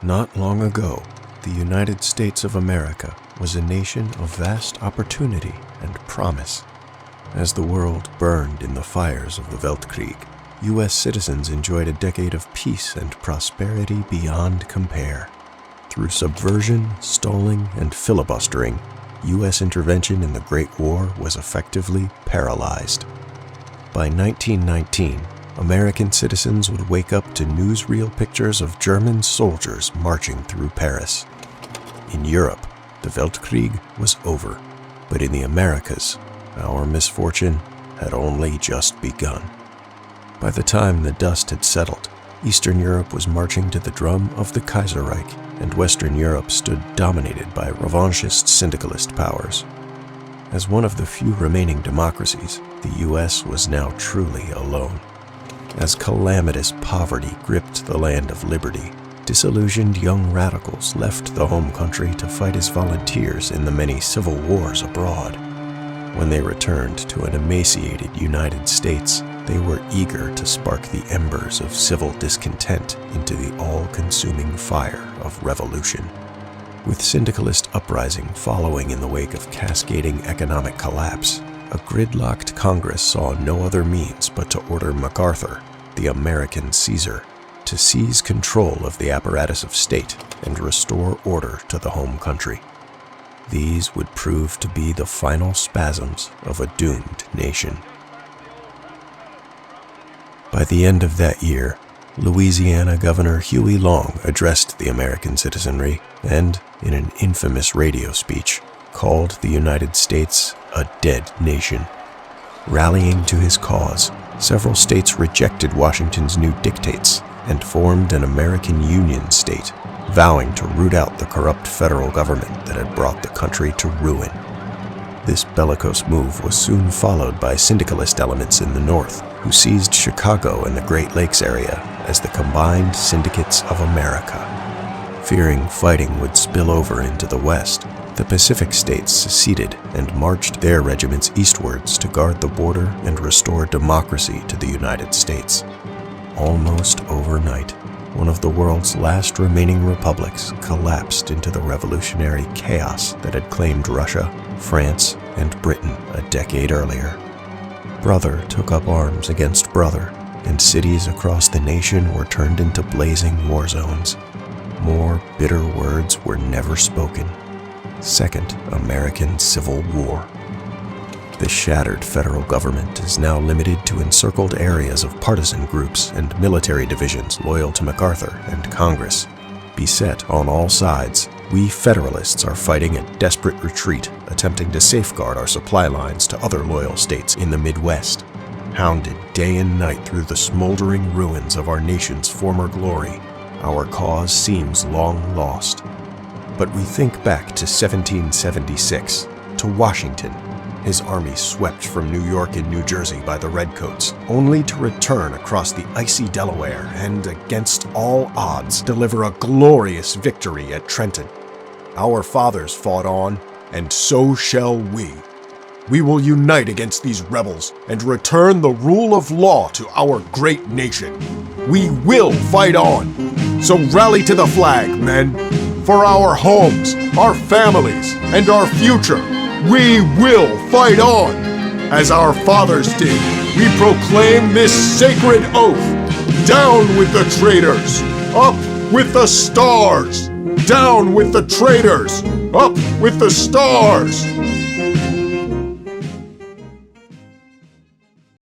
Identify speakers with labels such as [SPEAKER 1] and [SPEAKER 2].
[SPEAKER 1] Not long ago, the United States of America was a nation of vast opportunity and promise. As the world burned in the fires of the Weltkrieg, U.S. citizens enjoyed a decade of peace and prosperity beyond compare. Through subversion, stalling, and filibustering, U.S. intervention in the Great War was effectively paralyzed. By 1919, American citizens would wake up to newsreel pictures of German soldiers marching through Paris. In Europe, the Weltkrieg was over, but in the Americas, our misfortune had only just begun. By the time the dust had settled, Eastern Europe was marching to the drum of the Kaiserreich, and Western Europe stood dominated by revanchist syndicalist powers. As one of the few remaining democracies, the U.S. was now truly alone. As calamitous poverty gripped the land of liberty, disillusioned young radicals left the home country to fight as volunteers in the many civil wars abroad. When they returned to an emaciated United States, they were eager to spark the embers of civil discontent into the all-consuming fire of revolution. With syndicalist uprising following in the wake of cascading economic collapse, a gridlocked Congress saw no other means but to order MacArthur, the American Caesar, to seize control of the apparatus of state and restore order to the home country. These would prove to be the final spasms of a doomed nation. By the end of that year, Louisiana Governor Huey Long addressed the American citizenry and, in an infamous radio speech, called the United States a dead nation. Rallying to his cause, several states rejected Washington's new dictates and formed an American Union state, vowing to root out the corrupt federal government that had brought the country to ruin. This bellicose move was soon followed by syndicalist elements in the North, who seized Chicago and the Great Lakes area as the combined syndicates of America. Fearing fighting would spill over into the West, the Pacific states seceded and marched their regiments eastwards to guard the border and restore democracy to the United States. Almost overnight, one of the world's last remaining republics collapsed into the revolutionary chaos that had claimed Russia, France, and Britain a decade earlier. Brother took up arms against brother, and cities across the nation were turned into blazing war zones. More bitter words were never spoken. Second American Civil War. The shattered federal government is now limited to encircled areas of partisan groups and military divisions loyal to MacArthur and Congress. Beset on all sides, we Federalists are fighting a desperate retreat, attempting to safeguard our supply lines to other loyal states in the Midwest. Hounded day and night through the smoldering ruins of our nation's former glory, our cause seems long lost. But we think back to 1776, to Washington. His army swept from New York and New Jersey by the Redcoats, only to return across the icy Delaware and, against all odds, deliver a glorious victory at Trenton. Our fathers fought on, and so shall we. We will unite against these rebels and return the rule of law to our great nation. We will fight on. So rally to the flag, men. For our homes, our families, and our future, we will fight on. As our fathers did, we proclaim this sacred oath. Down with the traitors, up with the stars. Down with the traitors, up with the stars.